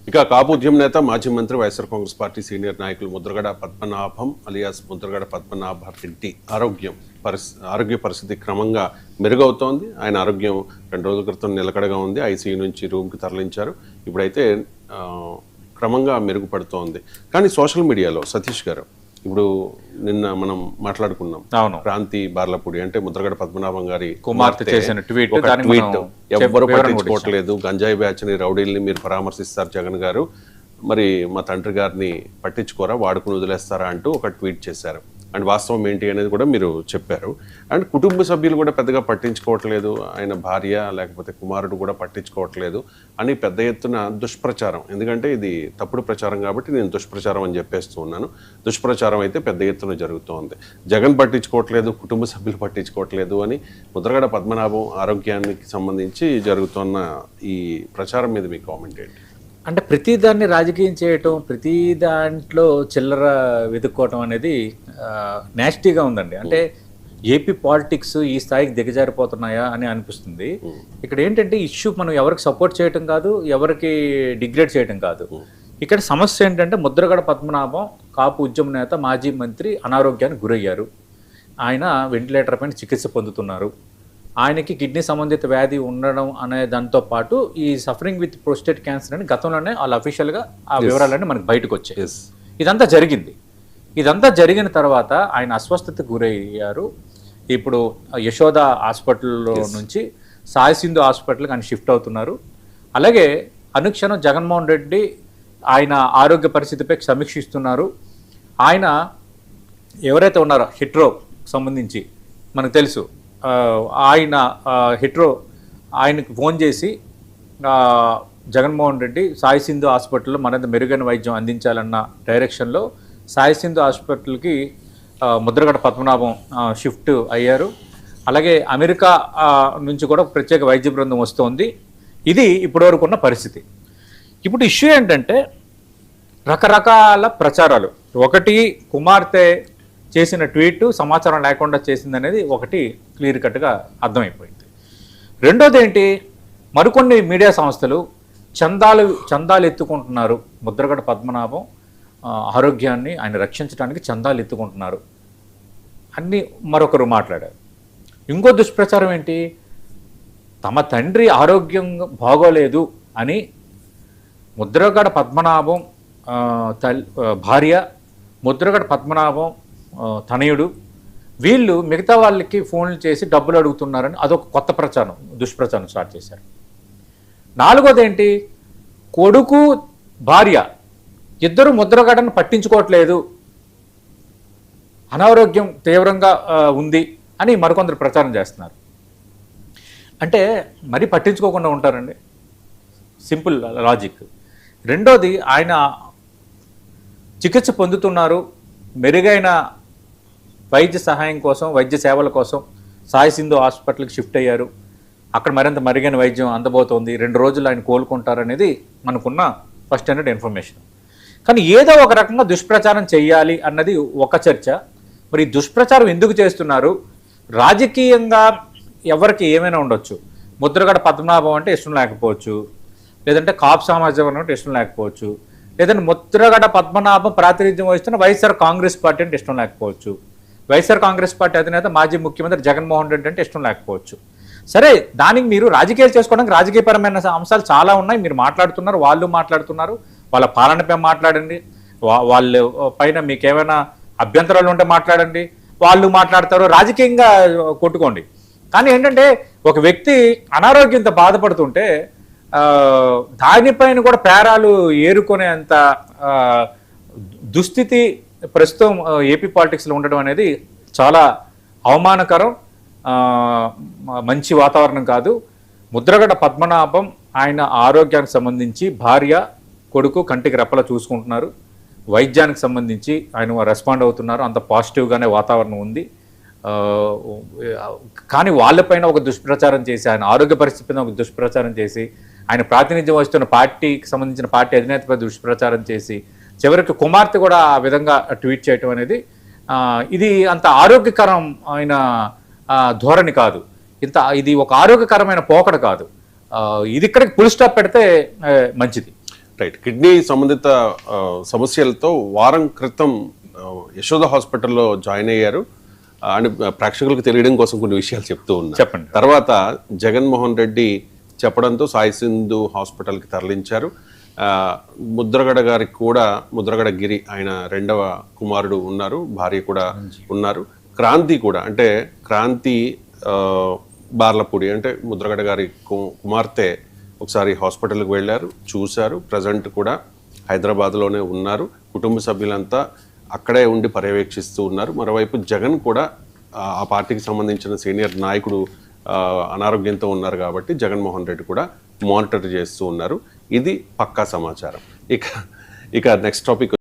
ఇక కాపు ఉద్యమ నేత మాజీ మంత్రి వైఎస్ఆర్ కాంగ్రెస్ పార్టీ సీనియర్ నాయకులు ముద్రగడ పద్మనాభం అలియాస్ ముద్రగడ పద్మనాభ రెడ్డి ఆరోగ్య పరిస్థితి క్రమంగా మెరుగవుతోంది. ఆయన ఆరోగ్యం 2 రోజుల క్రితం నిలకడగా ఉంది. ఐసీయూ నుంచి రూమ్కి తరలించారు. ఇప్పుడైతే క్రమంగా మెరుగుపడుతోంది. కానీ సోషల్ మీడియాలో సతీష్ గారు, ఇప్పుడు నిన్న మనం మాట్లాడుకున్నాం, క్రాంతి బార్లపూడి అంటే ముద్రగడ పద్మనాభం గారి కుమార్తె చేసిన ట్వీట్ ఎవ్వరు పట్టించుకోవట్లేదు, గంజాయి బ్యాచ్ని రౌడీల్ని మీరు పరామర్శిస్తారు జగన్ గారు, మరి మా తండ్రి గారిని పట్టించుకోరా, వాడుకుని వదిలేస్తారా అంటూ ఒక ట్వీట్ చేశారు. అండ్ వాస్తవం ఏంటి అనేది కూడా మీరు చెప్పారు. అండ్ కుటుంబ సభ్యులు కూడా పెద్దగా పట్టించుకోవట్లేదు, ఆయన భార్య లేకపోతే కుమారుడు కూడా పట్టించుకోవట్లేదు అని పెద్ద ఎత్తున దుష్ప్రచారం. ఎందుకంటే ఇది తప్పుడు ప్రచారం కాబట్టి నేను దుష్ప్రచారం అని చెప్పేస్తూ ఉన్నాను. దుష్ప్రచారం అయితే పెద్ద ఎత్తున జరుగుతోంది. జగన్ పట్టించుకోవట్లేదు, కుటుంబ సభ్యులు పట్టించుకోవట్లేదు అని ముద్రగడ పద్మనాభం ఆరోగ్యానికి సంబంధించి జరుగుతున్న ఈ ప్రచారం మీద మీ కామెంట్ ఏంటి? అంటే ప్రతిదాన్ని రాజకీయం చేయటం, ప్రతి దాంట్లో చిల్లర వెతుక్కోవటం అనేది నాస్టీగా ఉందండి. అంటే ఏపీ పాలిటిక్స్ ఈ స్థాయికి దిగజారిపోతున్నాయా అని అనిపిస్తుంది. ఇక్కడ ఏంటంటే ఇష్యూ మనం ఎవరికి సపోర్ట్ చేయటం కాదు, ఎవరికి డిగ్రేడ్ చేయటం కాదు. ఇక్కడ సమస్య ఏంటంటే ముద్రగడ పద్మనాభం కాపు ఉద్యమ నేత, మాజీ మంత్రి అనారోగ్యానికి గురయ్యారు. ఆయన వెంటిలేటర్ పైన చికిత్స పొందుతున్నారు. ఆయనకి కిడ్నీ సంబంధిత వ్యాధి ఉండడం అనే దాంతో పాటు ఈ సఫరింగ్ విత్ ప్రోస్టేట్ క్యాన్సర్ అని గతంలోనే వాళ్ళు అఫీషియల్గా ఆ వివరాలన్నీ మనకు బయటకు వచ్చాయి. ఇదంతా జరిగింది. ఇదంతా జరిగిన తర్వాత ఆయన అస్వస్థతకు గురయ్యారు. ఇప్పుడు యశోద హాస్పిటల్లో నుంచి సాయి సింధు హాస్పిటల్కి ఆయన షిఫ్ట్ అవుతున్నారు. అలాగే అనుక్షణం జగన్మోహన్ రెడ్డి ఆయన ఆరోగ్య పరిస్థితిపై సమీక్షిస్తున్నారు. ఆయన ఎవరైతే ఉన్నారో హిట్రో సంబంధించి మనకు తెలుసు, ఆయన హిట్రో ఆయనకు ఫోన్ చేసి జగన్మోహన్ రెడ్డి సాయి సింధు హాస్పిటల్లో మరింత మెరుగైన వైద్యం అందించాలన్న డైరెక్షన్లో సాయి సింధు హాస్పిటల్కి ముద్రగడ పద్మనాభం షిఫ్ట్ అయ్యారు. అలాగే అమెరికా నుంచి కూడా ప్రత్యేక వైద్య బృందం వస్తోంది. ఇది ఇప్పటివరకు ఉన్న పరిస్థితి. ఇప్పుడు ఇష్యూ ఏంటంటే రకరకాల ప్రచారాలు. ఒకటి, కుమార్తె చేసిన ట్వీట్ సమాచారం లేకుండా చేసిందనేది ఒకటి క్లియర్ కట్గా అర్థమైపోయింది. రెండోది ఏంటి, మరికొన్ని మీడియా సంస్థలు చందాలు ఎత్తుకుంటున్నారు. ముద్రగడ పద్మనాభం ఆరోగ్యాన్ని ఆయన రక్షించడానికి చందాలు ఎత్తుకుంటున్నారు అన్నీ మరొకరు మాట్లాడారు. ఇంకో దుష్ప్రచారం ఏంటి, తమ తండ్రి ఆరోగ్యం బాగోలేదు అని ముద్రగడ పద్మనాభం భార్య, ముద్రగడ పద్మనాభం తనయుడు, వీళ్ళు మిగతా వాళ్ళకి ఫోన్లు చేసి డబ్బులు అడుగుతున్నారని అదొక కొత్త ప్రచారం, దుష్ప్రచారం స్టార్ట్ చేశారు. నాలుగోది ఏంటి, కొడుకు భార్య ఇద్దరు ముద్రగడను పట్టించుకోవట్లేదు, అనారోగ్యం తీవ్రంగా ఉంది అని మరికొందరు ప్రచారం చేస్తున్నారు. అంటే మరీ పట్టించుకోకుండా ఉంటారండి, సింపుల్ లాజిక్. రెండోది, ఆయన చికిత్స పొందుతున్నారు, మెరుగైన వైద్య సహాయం కోసం, వైద్య సేవల కోసం సాయి సింధు హాస్పిటల్కి షిఫ్ట్ అయ్యారు. అక్కడ మరింత మెరుగైన వైద్యం అందబోతోంది, 2 రోజులు ఆయన కోలుకుంటారనేది మనకున్న ఫస్ట్ హ్యాండ్ ఇన్ఫర్మేషన్. కానీ ఏదో ఒక రకంగా దుష్ప్రచారం చేయాలి అన్నది ఒక చర్చ. మరి దుష్ప్రచారం ఎందుకు చేస్తున్నారు? రాజకీయంగా ఎవరికి ఏమైనా ఉండొచ్చు. ముద్రగడ పద్మనాభం అంటే ఇష్టం లేకపోవచ్చు, లేదంటే కాపు సమాజం అంటే ఇష్టం లేకపోవచ్చు, లేదంటే ముద్రగడ పద్మనాభం ప్రాతినిధ్యం వహిస్తున్న వైఎస్ఆర్ కాంగ్రెస్ పార్టీ అంటే ఇష్టం లేకపోవచ్చు, వైఎస్ఆర్ కాంగ్రెస్ పార్టీ అధినేత మాజీ ముఖ్యమంత్రి జగన్మోహన్ రెడ్డి అంటే ఇష్టం లేకపోవచ్చు. సరే, దానికి మీరు రాజకీయాలు చేసుకోవడానికి రాజకీయపరమైన అంశాలు చాలా ఉన్నాయి. మీరు మాట్లాడుతున్నారు, వాళ్ళు మాట్లాడుతున్నారు, వాళ్ళ పాలనపై మాట్లాడండి, వాళ్ళ పైన మీకు ఏమైనా అభ్యంతరాలు ఉంటే మాట్లాడండి, వాళ్ళు మాట్లాడతారు, రాజకీయంగా కొట్టుకోండి. కానీ ఏంటంటే ఒక వ్యక్తి అనారోగ్యంతో బాధపడుతుంటే దానిపైన కూడా పేరాలు ఏరుకునేంత దుస్థితి ప్రస్తుతం ఏపీ పాలిటిక్స్లో ఉండడం అనేది చాలా అవమానకరం, మంచి వాతావరణం కాదు. ముద్రగడ పద్మనాభం ఆయన ఆరోగ్యానికి సంబంధించి భార్య, కొడుకు కంటికి రెప్పలా చూసుకుంటున్నారు. వైద్యానికి సంబంధించి ఆయన రెస్పాండ్ అవుతున్నారు, అంత పాజిటివ్గానే వాతావరణం ఉంది. కానీ వాళ్ళపైన ఒక దుష్ప్రచారం చేసి, ఆయన ఆరోగ్య పరిస్థితిపైన ఒక దుష్ప్రచారం చేసి, ఆయన ప్రాతినిధ్యం వహిస్తున్న పార్టీకి సంబంధించిన పార్టీ అధినేతపై దుష్ప్రచారం చేసి, చివరికి కుమార్తె కూడా ఆ విధంగా ట్వీట్ చేయటం అనేది ఇది అంత ఆరోగ్యకరం అయిన ధోరణి కాదు. ఇది ఒక ఆరోగ్యకరమైన పోకడ కాదు. ఇది ఇక్కడికి ఫుల్ స్టాప్ పెడితే మంచిది. రైట్. కిడ్నీ సంబంధిత సమస్యలతో వారం క్రితం యశోద హాస్పిటల్లో జాయిన్ అయ్యారు అని ప్రేక్షకులకు తెలియడం కోసం కొన్ని విషయాలు చెప్తూ ఉన్నారు. చెప్పండి. తర్వాత జగన్మోహన్ రెడ్డి చెప్పడంతో సాయి సింధు హాస్పిటల్కి తరలించారు. ముద్రగడ గారికి కూడా, ముద్రగడ గిరి ఆయన రెండవ కుమారుడు ఉన్నారు, భార్య కూడా ఉన్నారు. క్రాంతి కూడా, అంటే క్రాంతి బార్లపూడి అంటే ముద్రగడ గారి కుమార్తె ఒకసారి హాస్పిటల్కి వెళ్ళారు, చూశారు. ప్రజెంట్ కూడా హైదరాబాద్లోనే ఉన్నారు. కుటుంబ సభ్యులంతా అక్కడే ఉండి పర్యవేక్షిస్తూ ఉన్నారు. మరోవైపు జగన్ కూడా ఆ పార్టీకి సంబంధించిన సీనియర్ నాయకుడు అనారోగ్యంతో ఉన్నారు కాబట్టి జగన్మోహన్ రెడ్డి కూడా మానిటర్ చేస్తూ ఉన్నారు. ఇది పక్కా సమాచారం. ఇక నెక్స్ట్ టాపిక్